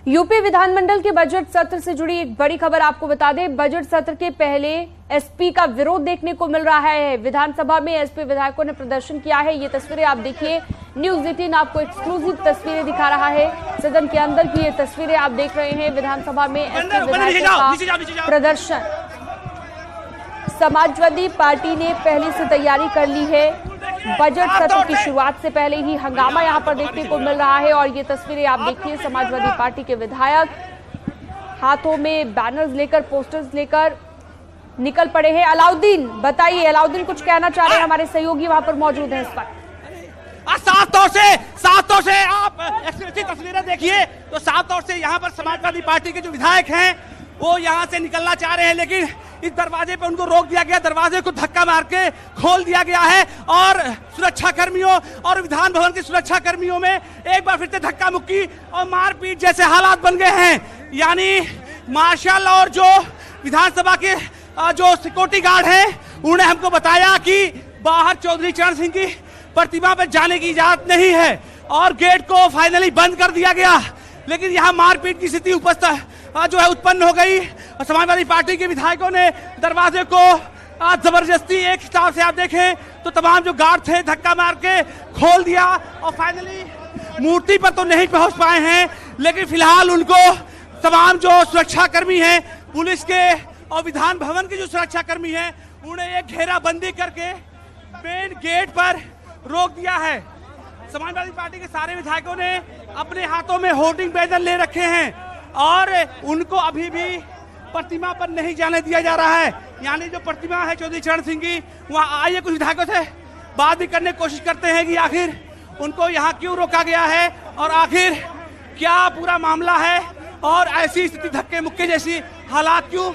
UP विधानमंडल के budget सत्र से जुड़ी एक बड़ी खबर आपको बता दें। बजट सत्र के पहले एसपी का विरोध देखने को मिल रहा है। विधानसभा में एसपी विधायकों ने प्रदर्शन किया है। ये तस्वीरें आप देखिए, न्यूज़ 18 आपको एक्सक्लूसिव तस्वीरें दिखा रहा है। सदन के अंदर की ये तस्वीरें आप देख रहे हैं। विधानसभा में एसपी विधायकों का प्रदर्शन। समाजवादी पार्टी ने पहले से तैयारी कर ली है। बजट सत्र की शुरुआत से पहले ही हंगामा यहां पर देखने को मिल रहा है और ये तस्वीरें आप देखिए, समाजवादी पार्टी के विधायक हाथों में बैनर्स लेकर, पोस्टर्स लेकर निकल पड़े हैं। अलाउद्दीन, बताइए, अलाउद्दीन कुछ कहना चाह रहे हैं, हमारे सहयोगी वहां पर मौजूद हैं इस वक्त। साफ तौर से आप तस्वीरें देखिए तो साफ तौर से यहाँ पर समाजवादी पार्टी के जो विधायक हैं वो यहाँ से निकलना चाह रहे हैं, लेकिन इस दरवाजे पे उनको रोक दिया गया। दरवाजे को धक्का मार के खोल दिया गया है और सुरक्षा कर्मियों और विधान भवन के सुरक्षा कर्मियों में एक बार फिर से धक्का मुक्की और मारपीट जैसे हालात बन गए हैं। यानी मार्शल और जो विधानसभा के जो सिक्योरिटी गार्ड हैं उन्होंने हमको बताया कि बाहर चौधरी चरण सिंह की प्रतिमा पर जाने की इजाजत नहीं है और गेट को फाइनली बंद कर दिया गया। लेकिन यहाँ मारपीट की स्थिति जो है उत्पन्न हो गई और समाजवादी पार्टी के विधायकों ने दरवाजे को जबरदस्ती, एक हिसाब से आप देखें तो तमाम जो गार्ड थे धक्का मार के खोल दिया और फाइनली मूर्ति पर तो नहीं पहुंच पाए हैं, लेकिन फिलहाल उनको तमाम जो सुरक्षा कर्मी हैं, पुलिस के और विधान भवन के जो सुरक्षा कर्मी हैं, उन्हें एक घेराबंदी करके मेन गेट पर रोक दिया है। समाजवादी पार्टी के सारे विधायकों ने अपने हाथों में होर्डिंग बैनर ले रखे हैं और उनको अभी भी प्रतिमा पर नहीं जाने दिया जा रहा है। यानी जो प्रतिमा है चौधरी चरण सिंह की, वहाँ आइए कुछ विधायकों से बात भी करने की कोशिश करते हैं कि आखिर उनको यहाँ क्यों रोका गया है और आखिर क्या पूरा मामला है और ऐसी स्थिति, धक्के मुक्के जैसी हालात क्यों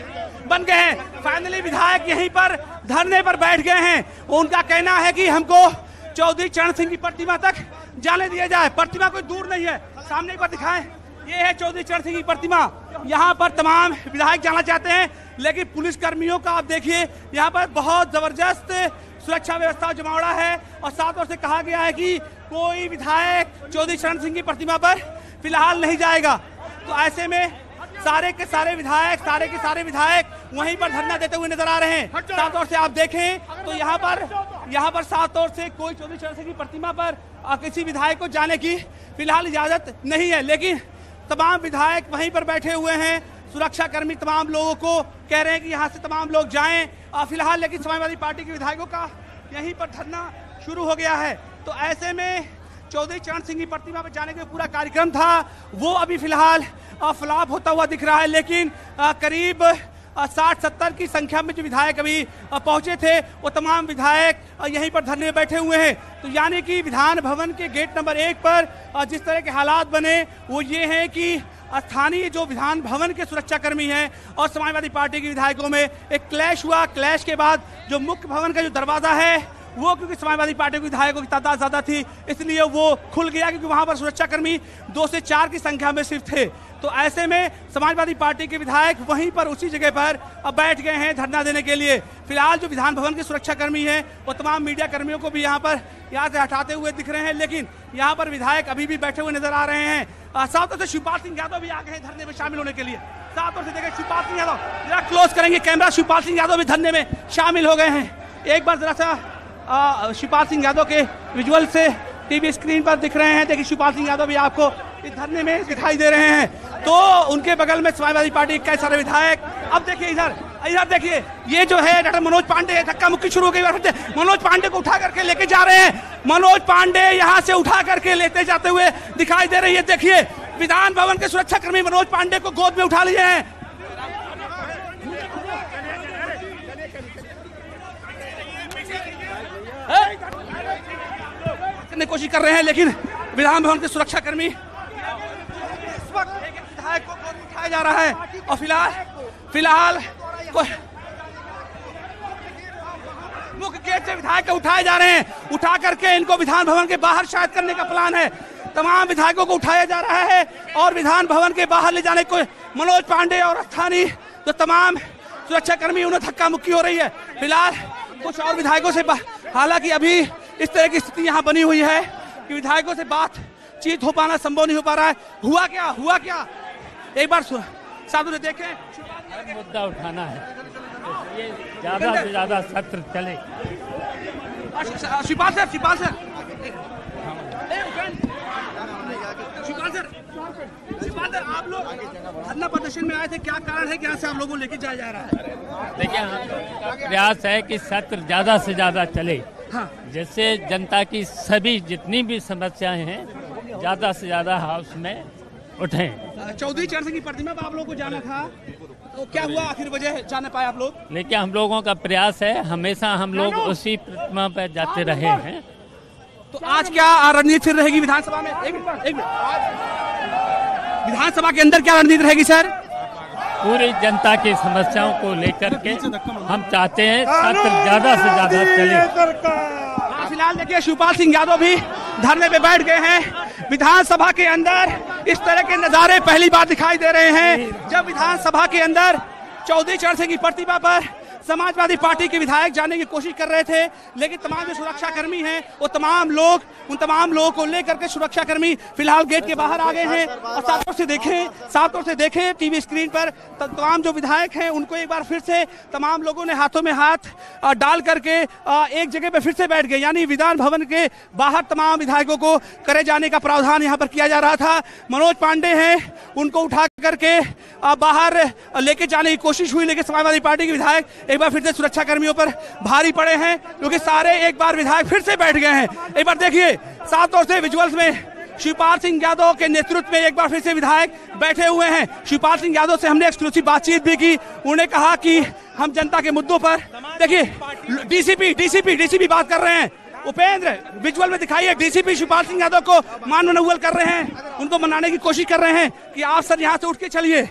बन गए हैं। फाइनली विधायक यहीं पर धरने पर बैठ गए हैं। उनका कहना है कि हमको चौधरी चरण सिंह की प्रतिमा तक जाने दिया जाए। प्रतिमा कोई दूर नहीं है, सामने एक बार दिखाएं, ये है चौधरी चरण सिंह की प्रतिमा। यहाँ पर तमाम विधायक जाना चाहते हैं, लेकिन पुलिस कर्मियों का आप देखिए, यहाँ पर बहुत जबरदस्त सुरक्षा व्यवस्था जमावड़ा है और साथ और से कहा गया है कि कोई विधायक चौधरी चरण सिंह की प्रतिमा पर फिलहाल नहीं जाएगा। तो ऐसे में सारे के सारे विधायक वहीं पर धरना देते हुए नजर आ रहे हैं। साथ तौर से आप देखें तो यहाँ पर साथ तौर से कोई चौधरी चरण सिंह की प्रतिमा पर किसी विधायक को जाने की फिलहाल इजाजत नहीं है, लेकिन तमाम विधायक वहीं पर बैठे हुए हैं। सुरक्षा कर्मी तमाम लोगों को कह रहे हैं कि यहाँ से तमाम लोग जाएं फिलहाल, लेकिन समाजवादी पार्टी के विधायकों का यहीं पर धरना शुरू हो गया है। तो ऐसे में चौधरी चरण सिंह की प्रतिमा पर जाने का पूरा कार्यक्रम था वो अभी फिलहाल फ्लॉप होता हुआ दिख रहा है, लेकिन करीब 60-70 की संख्या में जो विधायक अभी पहुंचे थे वो तमाम विधायक यहीं पर धरने में बैठे हुए हैं। तो यानी कि विधान भवन के गेट नंबर 1 पर जिस तरह के हालात बने वो ये हैं कि स्थानीय जो विधान भवन के सुरक्षा कर्मी हैं और समाजवादी पार्टी के विधायकों में एक क्लैश हुआ। क्लैश के बाद जो मुख्य भवन का जो दरवाजा है वो, क्योंकि समाजवादी पार्टी के विधायकों की तादाद ज्यादा थी इसलिए वो खुल गया, क्योंकि वहां पर सुरक्षा कर्मी 2 से 4 की संख्या में सिर्फ थे। तो ऐसे में समाजवादी पार्टी के विधायक वहीं पर उसी जगह पर अब बैठ गए हैं धरना देने के लिए। फिलहाल जो विधान भवन के सुरक्षा कर्मी हैं वो तमाम मीडिया कर्मियों को भी यहाँ से हटाते हुए दिख रहे हैं, लेकिन यहाँ पर विधायक अभी भी बैठे हुए नजर आ रहे हैं। साथ तौर से शिवपाल सिंह यादव भी आ गए हैं धरने में शामिल होने के लिए। साथ तौर से देखें शिवपाल सिंह यादव, जरा क्लोज करेंगे कैमरा, शिवपाल सिंह यादव भी धरने में शामिल हो गए हैं। एक बार जरा सा शिवपाल सिंह यादव के विजुअल से टीवी स्क्रीन पर दिख रहे हैं। देखिए शिवपाल सिंह यादव भी आपको इस धरने में दिखाई दे रहे हैं। तो उनके बगल में समाजवादी पार्टी के कई सारे विधायक। अब देखिए इधर देखिए, ये जो है डॉक्टर मनोज पांडे, धक्का मुक्की शुरू हो गई। मनोज पांडे को उठा करके लेके जा रहे हैं। मनोज पांडे यहाँ से उठा करके लेते जाते हुए दिखाई दे रही है। देखिए विधान भवन के सुरक्षा कर्मी मनोज पांडे को गोद में उठा लिए हैं। करने की कोशिश कर रहे हैं, लेकिन विधान भवन के सुरक्षा कर्मी इस वक्त एक विधायक को उठाया जा रहा है और फिलहाल मुख्य गेट से विधायक को उठाए जा रहे हैं। उठा करके इनको विधान भवन के बाहर शायद करने का प्लान है। तमाम विधायकों को उठाया जा रहा है और विधान भवन के बाहर ले जाने को मनोज पांडे और स्थानीय जो तमाम सुरक्षा कर्मी उन्हें धक्का मुक्की हो रही है। फिलहाल कुछ और विधायकों से, हालांकि अभी इस तरह की स्थिति यहाँ बनी हुई है कि विधायकों से बातचीत हो पाना संभव नहीं हो पा रहा है। हुआ क्या एक बार साधु से देखें, मुद्दा उठाना है, ये ज्यादा से ज्यादा सत्र चले। शिवपाल सर, आप लोग धरना प्रदर्शन में आए थे, क्या कारण है कि यहाँ से आप लोगों को लेके जाया जा रहा है? देखिए, हमारा प्रयास है कि सत्र ज्यादा से ज्यादा चले, हाँ। जिससे जनता की सभी जितनी भी समस्याएं हैं ज्यादा से ज्यादा हाउस में उठें। चौधरी चरण सिंह की प्रतिमा पर आप लोगों को जाना था, तो क्या हुआ आखिर वजह जाने पाए आप लोग? लेकिन हम लोगों का प्रयास है, हमेशा हम लोग उसी प्रतिमा पर जाते रहे हैं। तो आज क्या रणनीति फिर रहेगी विधानसभा में? एक मिनट। विधानसभा के अंदर क्या रणनीति रहेगी सर? पूरी जनता की समस्याओं को लेकर के हम चाहते हैं सत्र ज्यादा से ज्यादा चले। फिलहाल देखिए, शिवपाल सिंह यादव भी धरने पे बैठ गए हैं। विधानसभा के अंदर इस तरह के नजारे पहली बार दिखाई दे रहे हैं, जब विधानसभा के अंदर चौधरी चरण सिंह की प्रतिमा पर समाजवादी पार्टी के विधायक जाने की कोशिश कर रहे थे, लेकिन तमाम जो सुरक्षा कर्मी हैं वो उन तमाम लोगों को लेकर के सुरक्षा कर्मी फिलहाल गेट के बाहर आ गए हैं। और साथों से देखें टीवी स्क्रीन पर तमाम जो विधायक हैं उनको एक बार फिर से तमाम लोगों ने हाथों में हाथ डाल करके एक जगह पे फिर से बैठ गए, यानी विधान भवन के बाहर तमाम विधायकों को करे जाने का प्रावधान यहाँ पर किया जा रहा था। मनोज पांडे हैं, उनको उठा करके बाहर लेके जाने की कोशिश हुई, लेकिन समाजवादी पार्टी के विधायक एक बार फिर से सुरक्षा कर्मियों पर भारी पड़े हैं, क्योंकि सारे एक बार विधायक फिर से बैठ गए हैं। एक बार देखिए, साफ तौर से विजुअल्स में शिवपाल सिंह यादव के नेतृत्व में एक बार फिर से विधायक बैठे हुए हैं। शिवपाल सिंह यादव से हमने एक्सक्लूसिव बातचीत भी की, उन्होंने कहा कि हम जनता के मुद्दों पर, देखिए डीसीपी बात कर रहे हैं। उपेंद्र, विजुअल में दिखाइए, डीसीपी शिवपाल सिंह यादव को मानवनवल कर रहे हैं, उनको मनाने की कोशिश कर रहे हैं कि आप सर यहाँ से उठ के चलिए,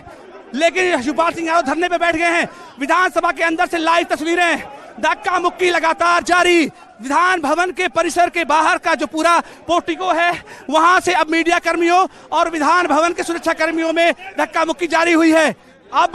लेकिन शिवपाल सिंह यादव धरने पे बैठ गए हैं। विधानसभा के अंदर से लाइव तस्वीरें, धक्का मुक्की लगातार जारी। विधान भवन के परिसर के बाहर का जो पूरा पोर्टिको है, वहां से अब मीडिया कर्मियों और विधान भवन के सुरक्षा कर्मियों में धक्का मुक्की जारी हुई है। अब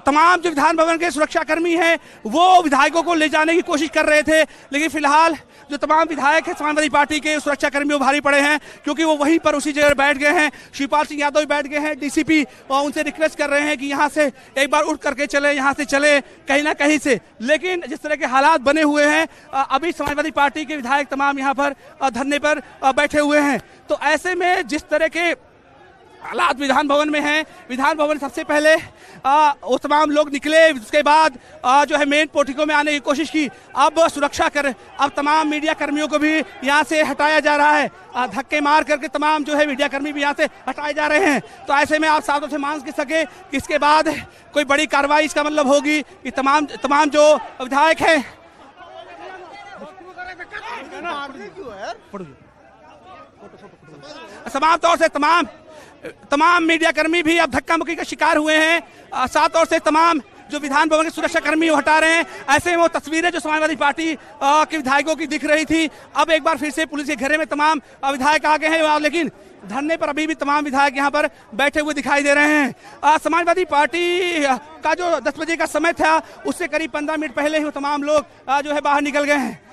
तमाम जो विधान भवन के सुरक्षा कर्मी हैं वो विधायकों को ले जाने की कोशिश कर रहे थे, लेकिन फिलहाल जो तमाम विधायक हैं समाजवादी पार्टी के सुरक्षा कर्मियों भारी पड़े हैं, क्योंकि वो वहीं पर उसी जगह बैठ गए हैं। शिवपाल सिंह यादव भी बैठ गए हैं, डीसीपी उनसे रिक्वेस्ट कर रहे हैं कि यहाँ से एक बार उठ करके चले, यहाँ से चले कहीं ना कहीं से। लेकिन जिस तरह के हालात बने हुए हैं, अभी समाजवादी पार्टी के विधायक तमाम यहाँ पर धरने पर बैठे हुए हैं। तो ऐसे में जिस तरह के हालात विधान भवन में हैं, विधान भवन सबसे पहले वो तमाम लोग निकले, उसके बाद जो है मेन पोर्टिको में आने की कोशिश की। अब अब तमाम मीडिया कर्मियों को भी यहाँ से हटाया जा रहा है, धक्के मार करके तमाम जो है मीडिया कर्मी भी यहाँ से हटाए जा रहे हैं। तो ऐसे में आप साथों से मांग सके कि इसके बाद कोई बड़ी कार्रवाई, इसका मतलब होगी कि तमाम जो विधायक हैं, समाप्त तौर से तमाम मीडिया कर्मी भी अब धक्का मुक्की का शिकार हुए हैं। साथ तौर से तमाम जो विधान भवन के सुरक्षा कर्मी हटा रहे हैं। ऐसे में वो तस्वीरें जो समाजवादी पार्टी के विधायकों की दिख रही थी, अब एक बार फिर से पुलिस के घेरे में तमाम विधायक आ गए हैं, लेकिन धरने पर अभी भी तमाम विधायक यहाँ पर बैठे हुए दिखाई दे रहे हैं। समाजवादी पार्टी का जो 10 बजे का समय था, उससे करीब 15 मिनट पहले ही वो तमाम लोग जो है बाहर निकल गए हैं।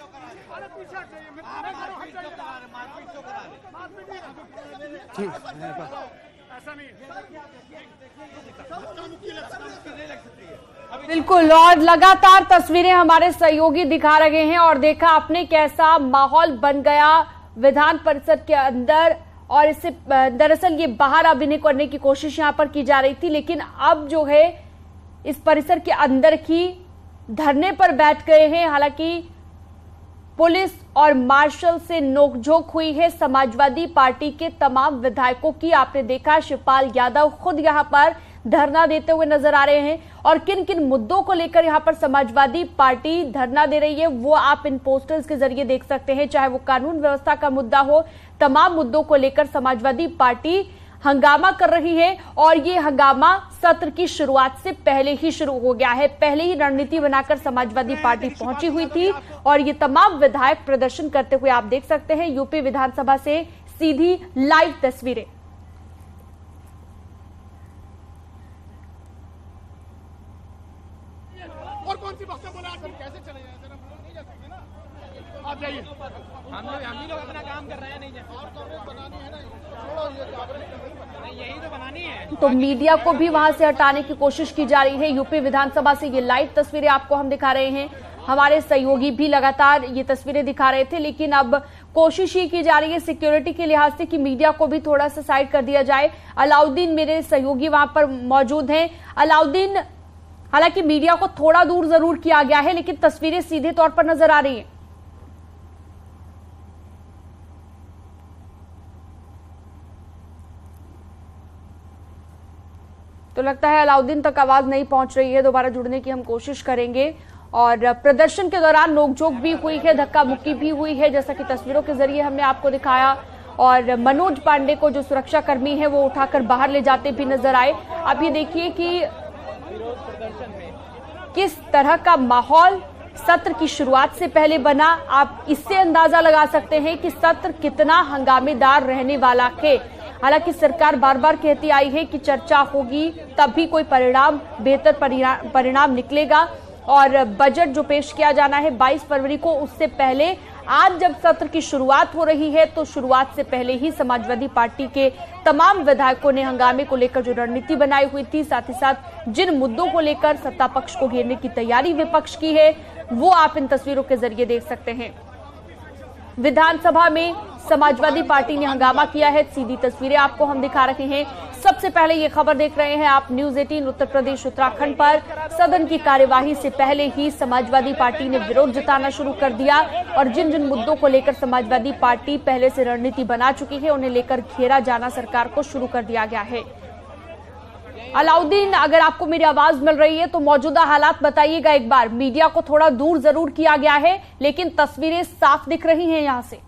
बिल्कुल, और लगातार तस्वीरें हमारे सहयोगी दिखा रहे हैं और देखा आपने कैसा माहौल बन गया विधान परिषद के अंदर। और इससे दरअसल ये बाहर अभिनय करने की कोशिश यहां पर की जा रही थी, लेकिन अब जो है इस परिसर के अंदर ही धरने पर बैठ गए हैं। हालांकि पुलिस और मार्शल से नोकझोंक हुई है समाजवादी पार्टी के तमाम विधायकों की। आपने देखा शिवपाल यादव खुद यहां पर धरना देते हुए नजर आ रहे हैं, और किन किन मुद्दों को लेकर यहां पर समाजवादी पार्टी धरना दे रही है वो आप इन पोस्टर्स के जरिए देख सकते हैं। चाहे वो कानून व्यवस्था का मुद्दा हो, तमाम मुद्दों को लेकर समाजवादी पार्टी हंगामा कर रही है, और ये हंगामा सत्र की शुरुआत से पहले ही शुरू हो गया है। पहले ही रणनीति बनाकर समाजवादी पार्टी पहुंची हुई थी, और ये तमाम विधायक प्रदर्शन करते हुए आप देख सकते हैं। यूपी विधानसभा से सीधी लाइव तस्वीरें। और कौन सी बातें बोला, कैसे चले जाए? आप जाइए, हम ही लोग अपना काम कर रहे हैं, नहीं यही तो बनानी है। तो मीडिया को भी वहां से हटाने की कोशिश की जा रही है। यूपी विधानसभा से ये लाइव तस्वीरें आपको हम दिखा रहे हैं। हमारे सहयोगी भी लगातार ये तस्वीरें दिखा रहे थे, लेकिन अब कोशिश ही की जा रही है सिक्योरिटी के लिहाज से कि मीडिया को भी थोड़ा सा साइड कर दिया जाए। अलाउद्दीन मेरे सहयोगी वहां पर मौजूद हैं। अलाउद्दीन, हालांकि मीडिया को थोड़ा दूर जरूर किया गया है, लेकिन तस्वीरें सीधे तौर पर नजर आ रही हैं। तो लगता है अलाउद्दीन तक आवाज नहीं पहुंच रही है। दोबारा जुड़ने की हम कोशिश करेंगे। और प्रदर्शन के दौरान नोकझोंक भी हुई है, धक्का मुक्की भी हुई है, जैसा कि तस्वीरों के जरिए हमने आपको दिखाया। और मनोज पांडे को जो सुरक्षा कर्मी है वो उठाकर बाहर ले जाते भी नजर आए। आप ये देखिए कि किस तरह का माहौल सत्र की शुरुआत से पहले बना। आप इससे अंदाजा लगा सकते हैं कि सत्र कितना हंगामेदार रहने वाला है। हालांकि सरकार बार बार कहती आई है कि चर्चा होगी तभी कोई बेहतर परिणाम निकलेगा। और बजट जो पेश किया जाना है 22 फरवरी को, उससे पहले आज जब सत्र की शुरुआत हो रही है तो शुरुआत से पहले ही समाजवादी पार्टी के तमाम विधायकों ने हंगामे को लेकर जो रणनीति बनाई हुई थी, साथ ही साथ जिन मुद्दों को लेकर सत्ता पक्ष को घेरने की तैयारी विपक्ष की है, वो आप इन तस्वीरों के जरिए देख सकते हैं। विधानसभा में समाजवादी पार्टी ने हंगामा किया है। सीधी तस्वीरें आपको हम दिखा रहे हैं। सबसे पहले ये खबर देख रहे हैं आप न्यूज 18 उत्तर प्रदेश उत्तराखंड पर। सदन की कार्यवाही से पहले ही समाजवादी पार्टी ने विरोध जताना शुरू कर दिया और जिन जिन मुद्दों को लेकर समाजवादी पार्टी पहले से रणनीति बना चुकी है, उन्हें लेकर घेरा जाना सरकार को शुरू कर दिया गया है। अलाउद्दीन, अगर आपको मेरी आवाज मिल रही है तो मौजूदा हालात बताइएगा एक बार। मीडिया को थोड़ा दूर जरूर किया गया है, लेकिन तस्वीरें साफ दिख रही हैं यहां से।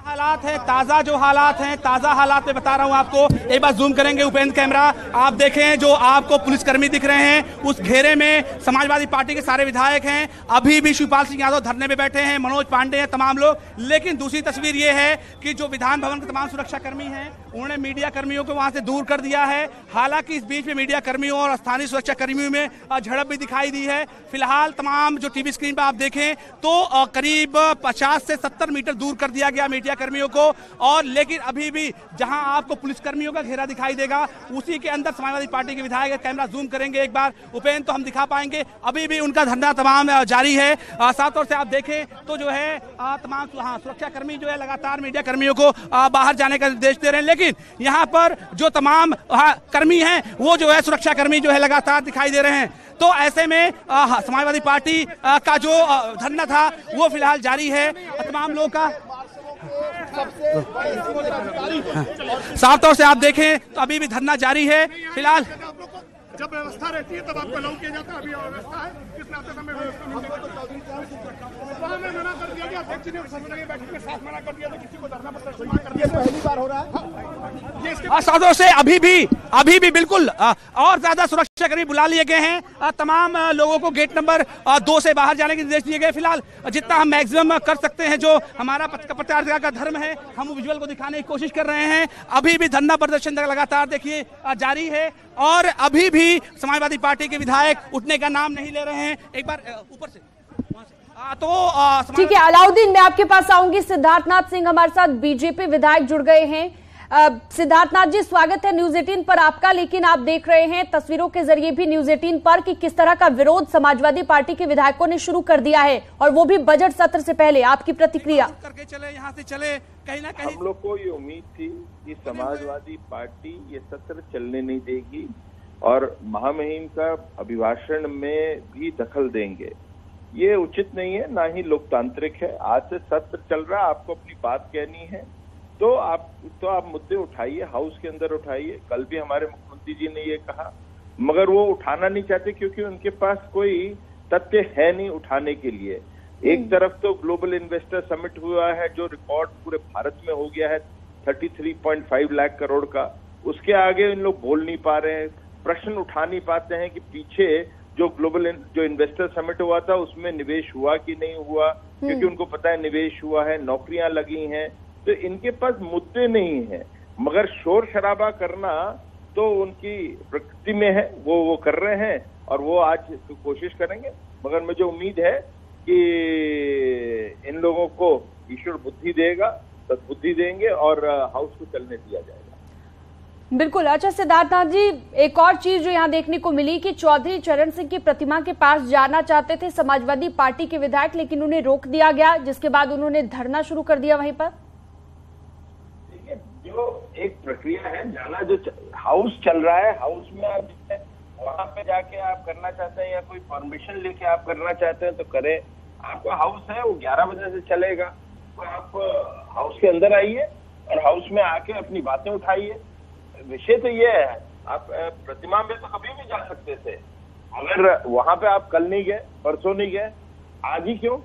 हालात है, ताजा जो हालात हैं, ताजा हालात में बता रहा हूं आपको। एक बार जूम करेंगे उपेंद्र कैमरा, आप देखें जो आपको पुलिसकर्मी दिख रहे हैं, उस घेरे में समाजवादी पार्टी के सारे विधायक हैं। अभी भी शिवपाल सिंह यादव धरने पे बैठे हैं, मनोज पांडे हैं, तमाम लोग। लेकिन दूसरी तस्वीर ये है कि जो विधान भवन के तमाम सुरक्षा कर्मी हैं, उन्होंने मीडिया कर्मियों को वहां से दूर कर दिया है। हालांकि इस बीच में मीडिया कर्मियों और स्थानीय सुरक्षा कर्मियों में झड़प भी दिखाई दी है। फिलहाल तमाम जो टीवी स्क्रीन पर आप देखें तो करीब 50 से 70 मीटर दूर कर दिया गया मीडिया कर्मियों को। और लेकिन अभी भी जहां आपको पुलिसकर्मियों का घेरा दिखाई देगा, उसी के अंदर समाजवादी पार्टी के विधायक। कैमरा जूम करेंगे एक बार उपेंद्र तो हम दिखा पाएंगे, अभी भी उनका धरना तमाम जारी है। साथ तौर से आप देखें तो जो है तमाम सुरक्षा कर्मी जो है लगातार मीडिया कर्मियों को बाहर जाने का निर्देश दे रहे हैं। लेकिन यहाँ पर जो तमाम कर्मी हैं वो जो है सुरक्षा कर्मी जो है लगातार दिखाई दे रहे हैं। तो ऐसे में समाजवादी पार्टी का जो धरना था वो फिलहाल जारी है। तमाम लोगों का साफ तौर से आप देखें तो अभी भी धरना जारी है। फिलहाल जब व्यवस्था रहती है तब आपको अलाउ किया जाता है। अभी व्यवस्था है, किस नाते से मना कर दिया गया, अध्यक्ष ने बैठक में साथ मना कर दिया था, किसी को धरना प्रदर्शन कर दिया। पहली बार हो रहा है। साफ तौर से अभी भी बिल्कुल और ज्यादा सुरक्षाकर्मी बुला लिए गए हैं। तमाम लोगों को गेट नंबर 2 से बाहर जाने के निर्देश दिए गए। फिलहाल जितना हम मैक्सिमम कर सकते हैं, जो हमारा पत्रकारिता का धर्म है, हम विजुअल को दिखाने की कोशिश कर रहे हैं। अभी भी धरना प्रदर्शन लगातार देखिए जारी है और अभी भी समाजवादी पार्टी के विधायक उठने का नाम नहीं ले रहे हैं। एक बार ऊपर से तो ठीक है अलाउद्दीन, मैं आपके पास आऊंगी। सिद्धार्थनाथ सिंह हमारे साथ बीजेपी विधायक जुड़ गए हैं। सिद्धार्थनाथ जी, स्वागत है न्यूज 18 पर आपका। लेकिन आप देख रहे हैं तस्वीरों के जरिए भी न्यूज 18 पर कि किस तरह का विरोध समाजवादी पार्टी के विधायकों ने शुरू कर दिया है, और वो भी बजट सत्र से पहले। आपकी प्रतिक्रिया? करके चले यहाँ से चले, कहीं ना कहीं हम लोग को ये उम्मीद थी कि समाजवादी पार्टी ये सत्र चलने नहीं देगी और महामहिम का अभिभाषण में भी दखल देंगे। ये उचित नहीं है, ना ही लोकतांत्रिक है। आज से सत्र चल रहा, आपको अपनी बात कहनी है तो आप मुद्दे उठाइए, हाउस के अंदर उठाइए। कल भी हमारे मुख्यमंत्री जी ने ये कहा, मगर वो उठाना नहीं चाहते क्योंकि उनके पास कोई तथ्य है नहीं उठाने के लिए। एक तरफ तो ग्लोबल इन्वेस्टर समिट हुआ है जो रिकॉर्ड पूरे भारत में हो गया है 33.5 लाख करोड़ का, उसके आगे इन लोग बोल नहीं पा रहे हैं, प्रश्न उठा नहीं पाते हैं कि पीछे जो इन्वेस्टर समिट हुआ था उसमें निवेश हुआ कि नहीं हुआ, क्योंकि उनको पता है निवेश हुआ है, नौकरियां लगी हैं, तो इनके पास मुद्दे नहीं है। मगर शोर शराबा करना तो उनकी प्रकृति में है, वो कर रहे हैं और वो आज कोशिश करेंगे। मगर मुझे उम्मीद है कि इन लोगों को ईश्वर बुद्धि देगा, सद्बुद्धि देंगे और हाउस को चलने दिया जाएगा। बिल्कुल। अच्छा सिद्धार्थनाथ जी, एक और चीज जो यहाँ देखने को मिली कि चौधरी चरण सिंह की प्रतिमा के पास जाना चाहते थे समाजवादी पार्टी के विधायक, लेकिन उन्हें रोक दिया गया, जिसके बाद उन्होंने धरना शुरू कर दिया वहीं पर। देखिए, जो एक प्रक्रिया है, जाना जो हाउस चल रहा है, हाउस में आप वहां पे जाके आप करना चाहते हैं या कोई परमिशन लेके आप करना चाहते हैं तो करें। आपका हाउस है वो 11 बजे से चलेगा, तो आप हाउस के अंदर आइए और हाउस में आके अपनी बातें उठाइए। विषय तो ये है, आप प्रतिमा में तो कभी भी जा सकते थे, अगर वहां पे आप कल नहीं गए, परसों नहीं गए, आज ही क्यों?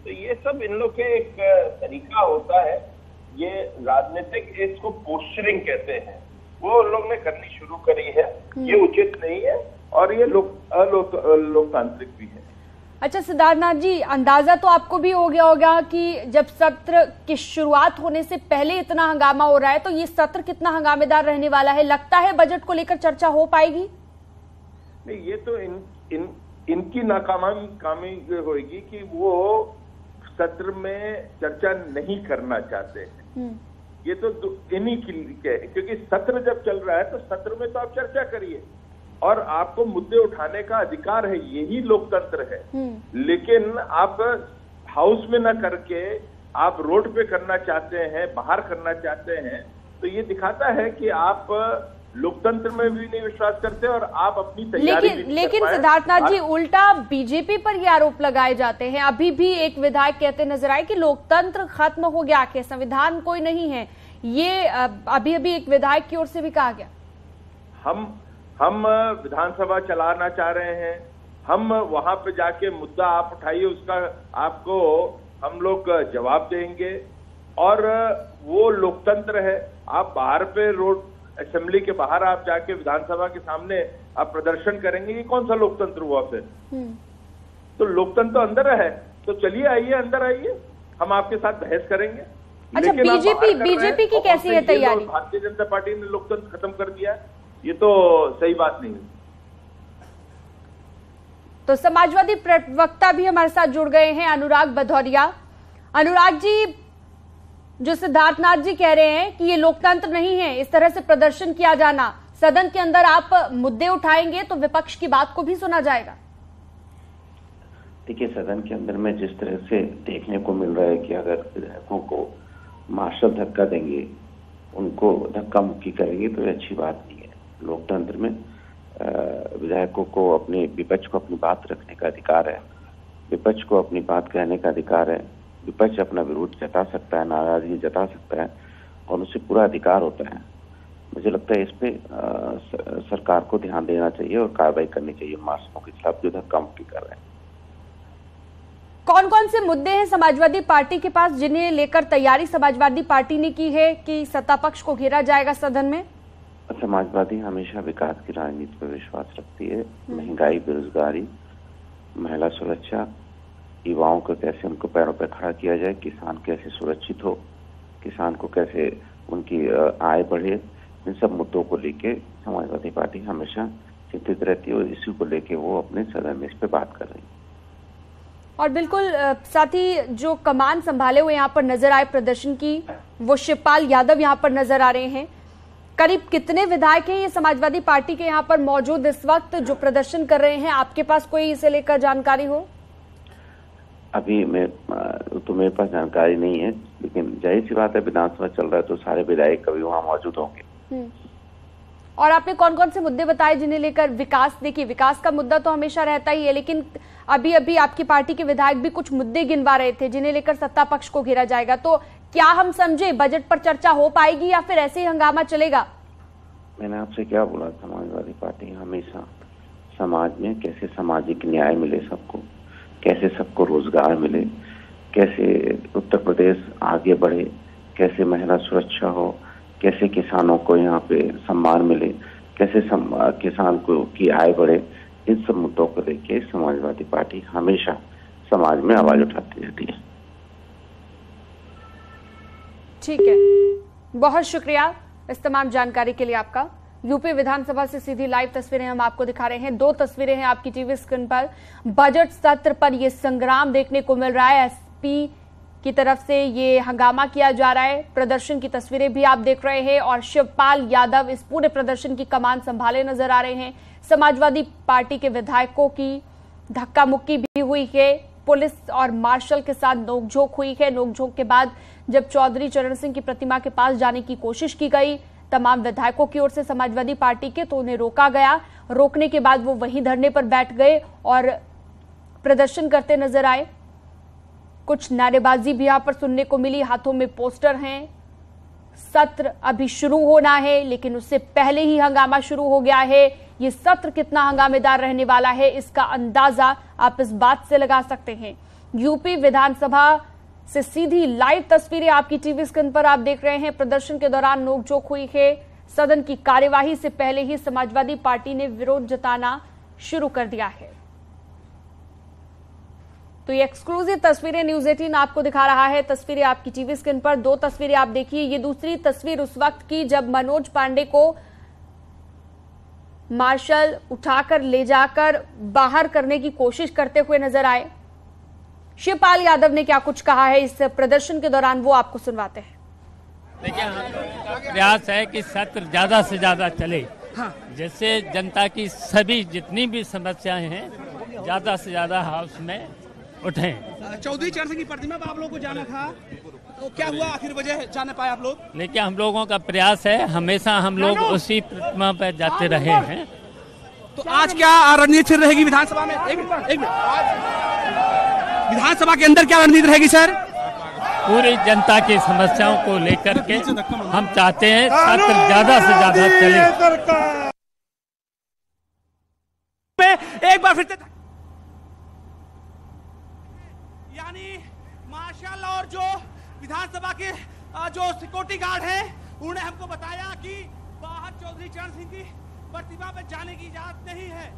तो ये सब इन लोग के एक तरीका होता है, ये राजनीतिक इसको पोस्चरिंग कहते हैं, वो लोग ने करनी शुरू करी है। ये उचित नहीं है और ये लोकतांत्रिक भी है। अच्छा सिद्धार्थनाथ जी, अंदाजा तो आपको भी हो गया होगा कि जब सत्र की शुरुआत होने से पहले इतना हंगामा हो रहा है, तो ये सत्र कितना हंगामेदार रहने वाला है? लगता है बजट को लेकर चर्चा हो पाएगी? नहीं, ये तो इनकी नाकामी होगी कि वो सत्र में चर्चा नहीं करना चाहते हैं। ये तो इन्हीं की, क्योंकि सत्र जब चल रहा है तो सत्र में तो आप चर्चा करिए और आपको मुद्दे उठाने का अधिकार है, यही लोकतंत्र है। लेकिन आप हाउस में ना करके आप रोड पे करना चाहते हैं, बाहर करना चाहते हैं, तो ये दिखाता है कि आप लोकतंत्र में भी नहीं विश्वास करते और आप अपनी तैयारी लेकिन सिद्धार्थनाथ जी, उल्टा बीजेपी पर ये आरोप लगाए जाते हैं। अभी भी एक विधायक कहते नजर आए कि लोकतंत्र खत्म हो गया, कि संविधान कोई नहीं है। ये अभी एक विधायक की ओर से भी कहा गया। हम विधानसभा चलाना चाह रहे हैं, हम वहां पे जाके मुद्दा आप उठाइए, उसका आपको हम लोग जवाब देंगे और वो लोकतंत्र है। आप बाहर पे रोड असेंबली के बाहर आप जाके विधानसभा के सामने आप प्रदर्शन करेंगे, ये कौन सा लोकतंत्र हुआ फिर? तो लोकतंत्र तो अंदर है, तो चलिए आइए, अंदर आइए, हम आपके साथ बहस करेंगे। अच्छा, बीजेपी की कैसी है तैयारी? भारतीय जनता पार्टी ने लोकतंत्र खत्म कर दिया, ये तो सही बात नहीं। तो समाजवादी प्रवक्ता भी हमारे साथ जुड़ गए हैं, अनुराग भदौरिया। अनुराग जी, जो सिद्धार्थनाथ जी कह रहे हैं कि ये लोकतंत्र नहीं है, इस तरह से प्रदर्शन किया जाना, सदन के अंदर आप मुद्दे उठाएंगे तो विपक्ष की बात को भी सुना जाएगा। देखिए, सदन के अंदर में जिस तरह से देखने को मिल रहा है कि अगर विधायकों को मार्शल धक्का देंगे, उनको धक्का मुक्की करेंगे, तो ये अच्छी बात नहीं है। लोकतंत्र में विधायकों को अपने विपक्ष को अपनी बात रखने का अधिकार है, विपक्ष को अपनी बात कहने का अधिकार है, विपक्ष अपना विरोध जता सकता है, नाराजगी जता सकता है और उसे पूरा अधिकार होता है। मुझे लगता है इस पे सरकार को ध्यान देना चाहिए और कार्रवाई करनी चाहिए मार्शलों के खिलाफ जो धक्का मुक्की कर रहे हैं। कौन कौन से मुद्दे हैं समाजवादी पार्टी के पास जिन्हें लेकर तैयारी समाजवादी पार्टी ने की है कि सत्ता पक्ष को घेरा जाएगा सदन में? समाजवादी हमेशा विकास की राजनीति पर विश्वास रखती है। महंगाई, बेरोजगारी, महिला सुरक्षा, युवाओं को कैसे उनको पैरों पर खड़ा किया जाए, किसान कैसे सुरक्षित हो, किसान को कैसे उनकी आय बढ़े, इन सब मुद्दों को लेके समाजवादी पार्टी हमेशा चिंतित रहती है और इसी को लेके वो अपने सदन में इस पे बात कर रही है। और बिल्कुल साथ ही जो कमान संभाले हुए यहाँ पर नजर आए प्रदर्शन की, वो शिवपाल यादव यहाँ पर नजर आ रहे हैं। करीब कितने विधायक हैं ये समाजवादी पार्टी के यहाँ पर मौजूद इस वक्त जो प्रदर्शन कर रहे हैं? आपके पास कोई इसे लेकर जानकारी हो? अभी मेरे पास जानकारी नहीं है, लेकिन जाहिर सी बात है विधानसभा चल रहा है तो सारे विधायक कभी वहाँ मौजूद होंगे। और आपने कौन कौन से मुद्दे बताए जिन्हें लेकर? विकास, देखिए विकास का मुद्दा तो हमेशा रहता ही है, लेकिन अभी आपकी पार्टी के विधायक भी कुछ मुद्दे गिनवा रहे थे जिन्हें लेकर सत्ता पक्ष को घेरा जाएगा। तो क्या हम समझे बजट पर चर्चा हो पाएगी या फिर ऐसे ही हंगामा चलेगा? मैंने आपसे क्या बोला, समाजवादी पार्टी हमेशा समाज में कैसे सामाजिक न्याय मिले सबको, कैसे सबको रोजगार मिले, कैसे उत्तर प्रदेश आगे बढ़े, कैसे महिला सुरक्षा हो, कैसे किसानों को यहाँ पे सम्मान मिले, कैसे किसान को की आय बढ़े, इन सब मुद्दों को लेके समाजवादी पार्टी हमेशा समाज में आवाज उठाती रहती है। ठीक है, बहुत शुक्रिया इस तमाम जानकारी के लिए आपका। यूपी विधानसभा से सीधी लाइव तस्वीरें हम आपको दिखा रहे हैं। 2 तस्वीरें हैं आपकी टीवी स्क्रीन पर। बजट सत्र पर यह संग्राम देखने को मिल रहा है। एसपी की तरफ से ये हंगामा किया जा रहा है। प्रदर्शन की तस्वीरें भी आप देख रहे हैं और शिवपाल यादव इस पूरे प्रदर्शन की कमान संभाले नजर आ रहे हैं। समाजवादी पार्टी के विधायकों की धक्का मुक्की भी हुई है। पुलिस और मार्शल के साथ नोकझोंक हुई है। नोकझोंक के बाद जब चौधरी चरण सिंह की प्रतिमा के पास जाने की कोशिश की गई तमाम विधायकों की ओर से समाजवादी पार्टी के, तो उन्हें रोका गया। रोकने के बाद वो वहीं धरने पर बैठ गए और प्रदर्शन करते नजर आए। कुछ नारेबाजी भी यहां पर सुनने को मिली। हाथों में पोस्टर हैं। सत्र अभी शुरू होना है लेकिन उससे पहले ही हंगामा शुरू हो गया है। ये सत्र कितना हंगामेदार रहने वाला है इसका अंदाजा आप इस बात से लगा सकते हैं। यूपी विधानसभा से सीधी लाइव तस्वीरें आपकी टीवी स्क्रीन पर आप देख रहे हैं। प्रदर्शन के दौरान नोकझोंक हुई है। सदन की कार्यवाही से पहले ही समाजवादी पार्टी ने विरोध जताना शुरू कर दिया है। तो ये एक्सक्लूसिव तस्वीरें न्यूज 18 आपको दिखा रहा है। तस्वीरें आपकी टीवी स्क्रीन पर। 2 तस्वीरें आप देखिए। ये दूसरी तस्वीर उस वक्त की जब मनोज पांडे को मार्शल उठाकर ले जाकर बाहर करने की कोशिश करते हुए नजर आए। शिवपाल यादव ने क्या कुछ कहा है इस प्रदर्शन के दौरान वो आपको सुनवाते हैं। देखिए, हमारा प्रयास है कि सत्र ज्यादा से ज्यादा चले, जिससे जनता की सभी जितनी भी समस्याएं हैं ज्यादा से ज्यादा हाउस में उठें। चौधरी चरण सिंह की प्रतिमा पर आप लोगों को जाना था, तो क्या हुआ आखिर वजह जाने पाए आप लोग? लेकिन हम लोगों का प्रयास है, हमेशा हम लोग उसी प्रतिमा पर जाते रहे हैं। तो आज क्या रणनीति रहेगी विधानसभा में? एक मिनट। विधानसभा के अंदर क्या रणनीति रहेगी सर? पूरी जनता की समस्याओं को लेकर के हम चाहते हैं सत्र ज्यादा से ज्यादा चले। एक बार फिर से यानी मार्शल और जो विधानसभा के जो सिक्योरिटी गार्ड हैं उन्होंने हमको बताया कि बाहर चौधरी चरण सिंह की प्रतिमा पर जाने की इजाजत नहीं है।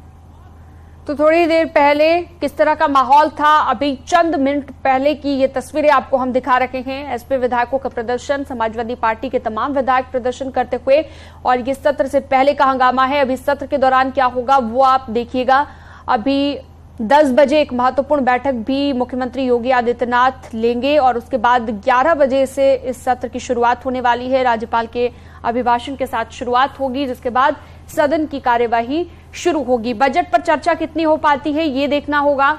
तो थोड़ी देर पहले किस तरह का माहौल था, अभी चंद मिनट पहले की ये तस्वीरें आपको हम दिखा रहे हैं। एसपी विधायकों का प्रदर्शन, समाजवादी पार्टी के तमाम विधायक प्रदर्शन करते हुए, और ये सत्र से पहले का हंगामा है। अभी सत्र के दौरान क्या होगा वो आप देखिएगा। अभी 10 बजे एक महत्वपूर्ण बैठक भी मुख्यमंत्री योगी आदित्यनाथ लेंगे और उसके बाद 11 बजे से इस सत्र की शुरुआत होने वाली है। राज्यपाल के अभिभाषण के साथ शुरुआत होगी, जिसके बाद सदन की कार्यवाही शुरू होगी। बजट पर चर्चा कितनी हो पाती है ये देखना होगा।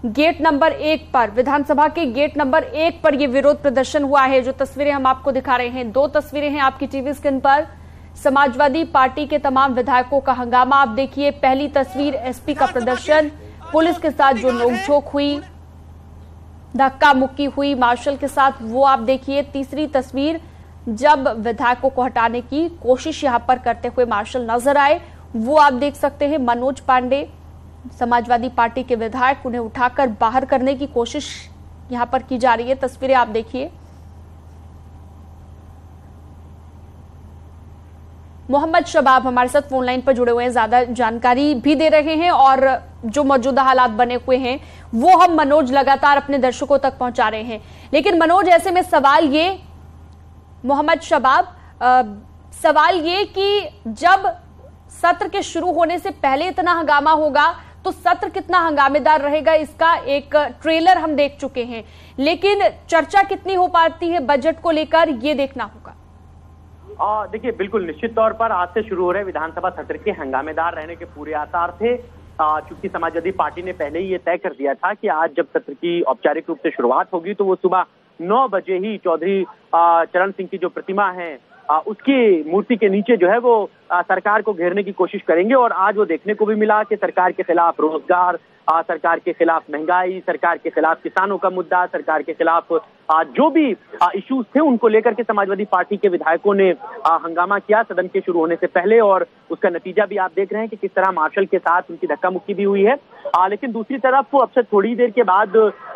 गेट नंबर 1 पर, विधानसभा के गेट नंबर 1 पर यह विरोध प्रदर्शन हुआ है। जो तस्वीरें हम आपको दिखा रहे हैं, 2 तस्वीरें हैं आपकी टीवी स्क्रीन पर। समाजवादी पार्टी के तमाम विधायकों का हंगामा आप देखिए। पहली तस्वीर एसपी का प्रदर्शन, पुलिस के साथ जो नोकझोंक हुई, धक्का मुक्की हुई मार्शल के साथ, वो आप देखिए। तीसरी तस्वीर जब विधायकों को हटाने की कोशिश यहां पर करते हुए मार्शल नजर आए, वो आप देख सकते हैं। मनोज पांडे समाजवादी पार्टी के विधायक, उन्हें उठाकर बाहर करने की कोशिश यहां पर की जा रही है। तस्वीरें आप देखिए। मोहम्मद शबाब हमारे साथ फोन लाइन पर जुड़े हुए हैं, ज्यादा जानकारी भी दे रहे हैं और जो मौजूदा हालात बने हुए हैं वो हम मनोज लगातार अपने दर्शकों तक पहुंचा रहे हैं। लेकिन मनोज, ऐसे में सवाल ये, मोहम्मद शबाब, सवाल ये कि जब सत्र के शुरू होने से पहले इतना हंगामा होगा तो सत्र कितना हंगामेदार रहेगा इसका एक ट्रेलर हम देख चुके हैं, लेकिन चर्चा कितनी हो पाती है बजट को लेकर ये देखना होगा। देखिए, बिल्कुल निश्चित तौर पर आज से शुरू हो रहे विधानसभा सत्र के हंगामेदार रहने के पूरे आसार थे। चूंकि समाजवादी पार्टी ने पहले ही ये तय कर दिया था कि आज जब सत्र की औपचारिक रूप से शुरुआत होगी तो वो सुबह 9 बजे ही चौधरी चरण सिंह की जो प्रतिमा है उसकी मूर्ति के नीचे जो है वो सरकार को घेरने की कोशिश करेंगे। और आज वो देखने को भी मिला कि सरकार के खिलाफ रोजगार, सरकार के खिलाफ महंगाई, सरकार के खिलाफ किसानों का मुद्दा, सरकार के खिलाफ जो भी इश्यूज थे उनको लेकर के समाजवादी पार्टी के विधायकों ने हंगामा किया सदन के शुरू होने से पहले। और उसका नतीजा भी आप देख रहे हैं कि किस तरह मार्शल के साथ उनकी धक्का मुक्की भी हुई है। लेकिन दूसरी तरफ अब से थोड़ी देर के बाद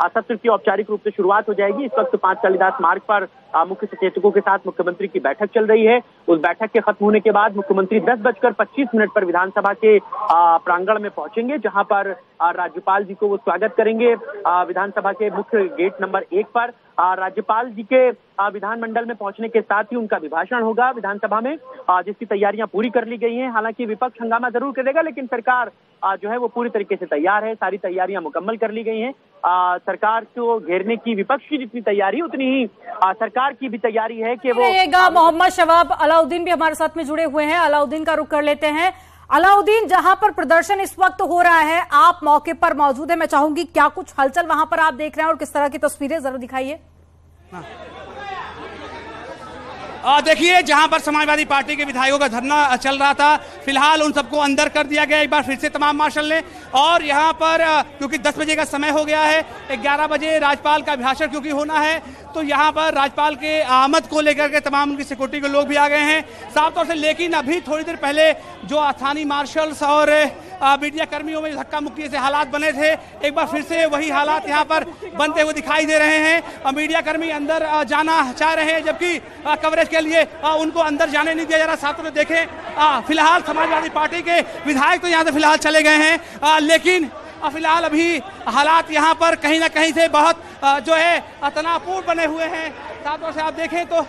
सत्र की औपचारिक रूप से शुरुआत हो जाएगी। इस वक्त 5 कालिदास मार्ग पर मुख्य सचेतकों के साथ मुख्यमंत्री की बैठक चल रही है। उस बैठक के खत्म होने के बाद मुख्यमंत्री 10:25 पर विधानसभा के प्रांगण में पहुंचेंगे, जहां पर राज्यपाल जी को वो स्वागत करेंगे विधानसभा के मुख्य गेट नंबर 1 पर। राज्यपाल जी के विधानमंडल में पहुंचने के साथ ही उनका अभिभाषण होगा विधानसभा में, जिसकी तैयारियां पूरी कर ली गई हैं। हालांकि विपक्ष हंगामा जरूर करेगा, लेकिन सरकार जो है वो पूरी तरीके से तैयार है, सारी तैयारियां मुकम्मल कर ली गई हैं। सरकार को घेरने की विपक्ष की जितनी तैयारी उतनी ही सरकार की भी तैयारी है कि वो मोहम्मद शवाब अलाउद्दीन भी हमारे साथ में जुड़े हुए हैं। अलाउद्दीन का रुख कर लेते हैं। अलाउद्दीन, जहां पर प्रदर्शन इस वक्त हो रहा है, आप मौके पर मौजूद हैं, मैं चाहूंगी क्या कुछ हलचल वहां पर आप देख रहे हैं और किस तरह की तस्वीरें जरा दिखाइए। देखिए, जहां पर समाजवादी पार्टी के विधायकों का धरना चल रहा था, फिलहाल उन सबको अंदर कर दिया गया एक बार फिर से तमाम मार्शल ने। और यहां पर क्योंकि 10 बजे का समय हो गया है, 11 बजे राज्यपाल का अभिभाषण क्योंकि होना है, तो यहां पर राज्यपाल के आमद को लेकर के तमाम उनकी सिक्योरिटी के लोग भी आ गए हैं साफ तौर से। लेकिन अभी थोड़ी देर पहले जो स्थानीय मार्शल्स और मीडिया कर्मियों में धक्का मुक्की से हालात बने थे, एक बार फिर से वही हालात यहां पर बनते हुए दिखाई दे रहे हैं। मीडिया कर्मी अंदर जाना चाह रहे हैं, जबकि कवरेज के लिए उनको अंदर जाने नहीं दिया जा रहा। साथ में देखें, फिलहाल समाजवादी पार्टी के विधायक तो यहां से फिलहाल चले गए हैं, लेकिन फिलहाल अभी हालात यहां पर कहीं ना कहीं से बहुत जो है तनावपूर्ण बने हुए हैं। साथ तौर से आप देखें तो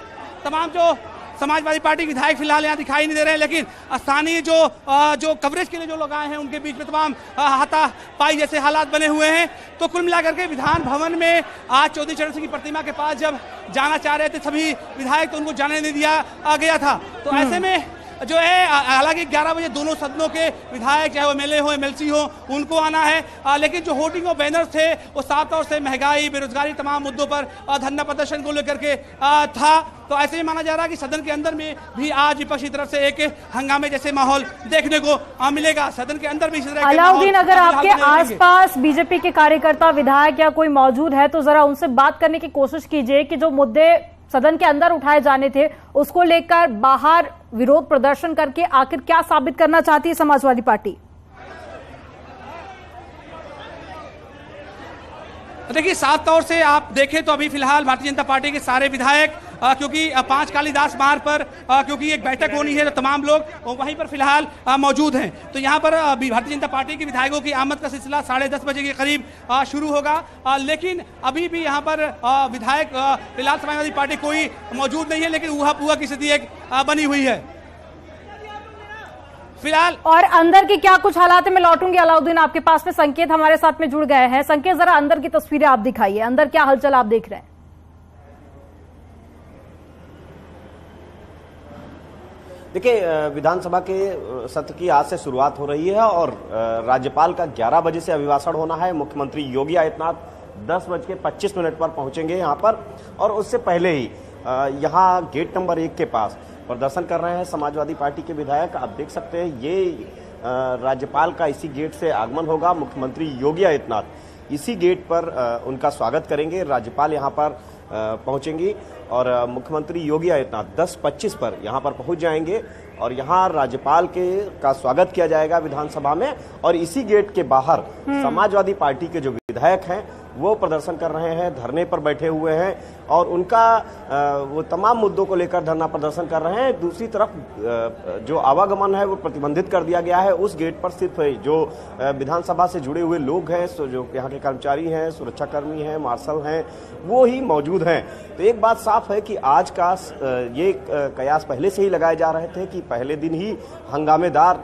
तमाम जो समाजवादी पार्टी के विधायक फिलहाल यहाँ दिखाई नहीं दे रहे हैं, लेकिन स्थानीय जो कवरेज के लिए जो लोग आए हैं उनके बीच में तमाम हाथापाई जैसे हालात बने हुए हैं। तो कुल मिलाकर के विधान भवन में आज चौधरी चरण सिंह की प्रतिमा के पास जब जाना चाह रहे थे सभी विधायक, तो उनको जाने नहीं दिया गया था। तो ऐसे में जो है, हालांकि 11 बजे दोनों सदनों के विधायक, चाहे वो एमएलए हो एमएलसी हो, उनको आना है, लेकिन जो होर्डिंग और बैनर थे वो साफ तौर से महंगाई, बेरोजगारी, तमाम मुद्दों पर धरना प्रदर्शन को लेकर के था। तो ऐसे ही माना जा रहा है कि सदन के अंदर में भी आज विपक्ष की तरफ से एक हंगामे जैसे माहौल देखने को मिलेगा। सदन के अंदर भी इस तरह अलाउद्दीन, अगर आपके आसपास बीजेपी के कार्यकर्ता, विधायक या कोई मौजूद है तो जरा उनसे बात करने की कोशिश कीजिए कि जो मुद्दे सदन के अंदर उठाए जाने थे उसको लेकर बाहर विरोध प्रदर्शन करके आखिर क्या साबित करना चाहती है समाजवादी पार्टी। देखिए, साफ तौर से आप देखें तो अभी फिलहाल भारतीय जनता पार्टी के सारे विधायक, क्योंकि 5 कालिदास मार्ग पर क्योंकि एक बैठक होनी है, तो तमाम लोग वहीं पर फिलहाल मौजूद हैं। तो यहाँ पर भारतीय जनता पार्टी के विधायकों की आमद का सिलसिला 10:30 बजे के करीब शुरू होगा, लेकिन अभी भी यहाँ पर विधायक फिलहाल समाजवादी पार्टी कोई मौजूद नहीं है, लेकिन ऊहा पुआ की स्थिति एक बनी हुई है फिलहाल। और अंदर की क्या कुछ हालात है, मैं लौटूंगी अलाउद्दीन आपके पास में। संकेत हमारे साथ में जुड़ गए हैं। संकेत, जरा अंदर की तस्वीरें आप दिखाइए, अंदर क्या हलचल आप देख रहे हैं। देखिए, विधानसभा के सत्र की आज से शुरुआत हो रही है और राज्यपाल का 11 बजे से अभिभाषण होना है। मुख्यमंत्री योगी आदित्यनाथ 10:25 पर पहुंचेंगे यहाँ पर, और उससे पहले ही यहाँ गेट नंबर 1 के पास प्रदर्शन कर रहे हैं समाजवादी पार्टी के विधायक। आप देख सकते हैं, ये राज्यपाल का इसी गेट से आगमन होगा। मुख्यमंत्री योगी आदित्यनाथ इसी गेट पर उनका स्वागत करेंगे। राज्यपाल यहाँ पर पहुंचेंगी और मुख्यमंत्री योगी आदित्यनाथ 10:25 पर यहाँ पर पहुंच जाएंगे और यहाँ राज्यपाल का स्वागत किया जाएगा विधानसभा में। और इसी गेट के बाहर समाजवादी पार्टी के जो विधायक हैं वो प्रदर्शन कर रहे हैं, धरने पर बैठे हुए हैं और उनका वो तमाम मुद्दों को लेकर धरना प्रदर्शन कर रहे हैं। दूसरी तरफ जो आवागमन है वो प्रतिबंधित कर दिया गया है। उस गेट पर सिर्फ जो विधानसभा से जुड़े हुए लोग हैं, जो यहाँ के कर्मचारी हैं, सुरक्षाकर्मी हैं, मार्शल हैं, वो ही मौजूद हैं। तो एक बात साफ है कि आज का ये कयास पहले से ही लगाए जा रहे थे कि पहले दिन ही हंगामेदार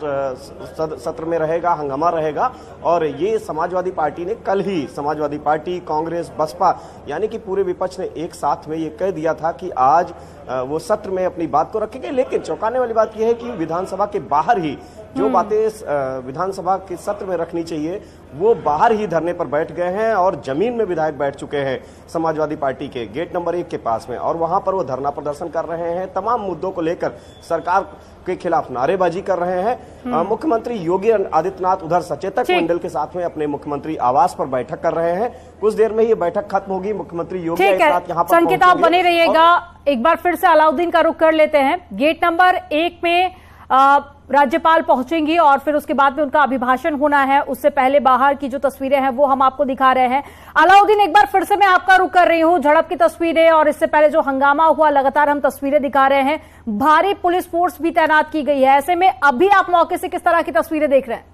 सत्र में रहेगा, हंगामा रहेगा। और ये समाजवादी पार्टी ने कल ही, समाजवादी पार्टी, कांग्रेस, बसपा, यानी कि पूरे विपक्ष ने एक साथ में ये कह दिया था कि आज वो सत्र में अपनी बात को रखेंगे। लेकिन चौंकाने वाली बात यह है कि विधानसभा के बाहर ही जो बातें विधानसभा के सत्र में रखनी चाहिए वो बाहर ही धरने पर बैठ गए हैं और जमीन में विधायक बैठ चुके हैं समाजवादी पार्टी के गेट नंबर 1 के पास में, और वहां पर वो धरना प्रदर्शन कर रहे हैं। तमाम मुद्दों को लेकर सरकार के खिलाफ नारेबाजी कर रहे हैं। मुख्यमंत्री योगी आदित्यनाथ उधर सचेतक मंडल के साथ में अपने मुख्यमंत्री आवास पर बैठक कर रहे हैं। कुछ देर में ये बैठक खत्म होगी। मुख्यमंत्री योगी आदित्यनाथ यहाँ पर संकेत, आप बने रहिएगा। एक बार फिर से अलाउद्दीन का रुख कर लेते हैं। गेट नंबर 1 में राज्यपाल पहुंचेंगी और फिर उसके बाद में उनका अभिभाषण होना है। उससे पहले बाहर की जो तस्वीरें हैं वो हम आपको दिखा रहे हैं। अलाउद्दीन, एक बार फिर से मैं आपका रुख कर रही हूं। झड़प की तस्वीरें और इससे पहले जो हंगामा हुआ, लगातार हम तस्वीरें दिखा रहे हैं। भारी पुलिस फोर्स भी तैनात की गई है। ऐसे में अभी आप मौके से किस तरह की तस्वीरें देख रहे हैं?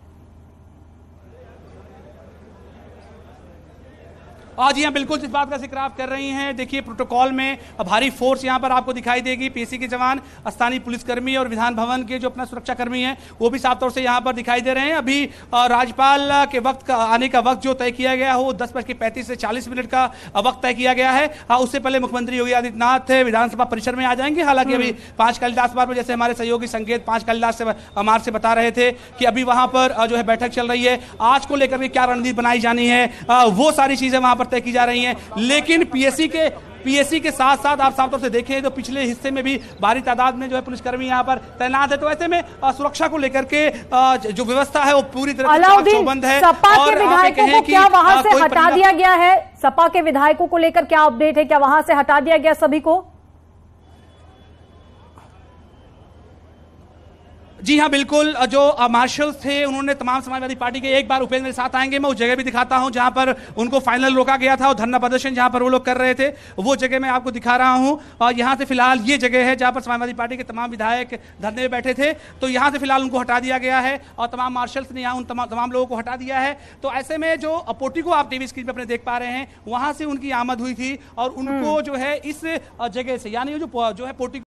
जी हाँ, बिल्कुल इस बात का जिक्र आप कर रही हैं। देखिए, प्रोटोकॉल में भारी फोर्स यहाँ पर आपको दिखाई देगी। पीएससी के जवान, स्थानीय पुलिसकर्मी और विधान भवन के जो अपना सुरक्षा कर्मी हैं वो भी साफ तौर से यहाँ पर दिखाई दे रहे हैं। अभी राज्यपाल के वक्त का आने का वक्त जो तय किया गया हो 10:35 से 40 मिनट का वक्त तय किया गया है। उससे पहले मुख्यमंत्री योगी आदित्यनाथ विधानसभा परिसर में आ जाएंगे। हालांकि अभी 5 कालिदास मार्ग पर, जैसे हमारे सहयोगी संकेत 5 कालिदास मार्ग से बता रहे थे कि अभी वहां पर जो है बैठक चल रही है। आज को लेकर के क्या रणनीति बनाई जानी है, वो सारी चीजें वहां पर तय की जा रही हैं। लेकिन पीएससी के साथ साथ आप साफ तौर से देखें तो पिछले हिस्से में भी भारी तादाद में जो है पुलिसकर्मी यहाँ पर तैनात है। तो ऐसे में सुरक्षा को लेकर के जो व्यवस्था है वो पूरी तरह से चौबंद है। सपा के विधायकों को क्या वहां से हटा दिया गया है? सपा के विधायकों को लेकर क्या अपडेट है? क्या वहां से हटा दिया गया सभी को? जी हाँ, बिल्कुल। जो मार्शल्स थे उन्होंने तमाम समाजवादी पार्टी के, एक बार उपेंद्र मेरे साथ आएंगे, मैं उस जगह भी दिखाता हूं जहां पर उनको फाइनल रोका गया था और धरना प्रदर्शन जहां पर वो लोग कर रहे थे, वो जगह मैं आपको दिखा रहा हूं। और यहां से फिलहाल ये जगह है जहां पर समाजवादी पार्टी के तमाम विधायक धरने में बैठे थे। तो यहां से फिलहाल उनको हटा दिया गया है और तमाम मार्शल्स ने यहाँ उन तमाम लोगों को हटा दिया है। तो ऐसे में जो पोटी को आप टीवी स्क्रीन पर अपने देख पा रहे हैं, वहां से उनकी आमद हुई थी और उनको जो है इस जगह से, यानी जो है पोटी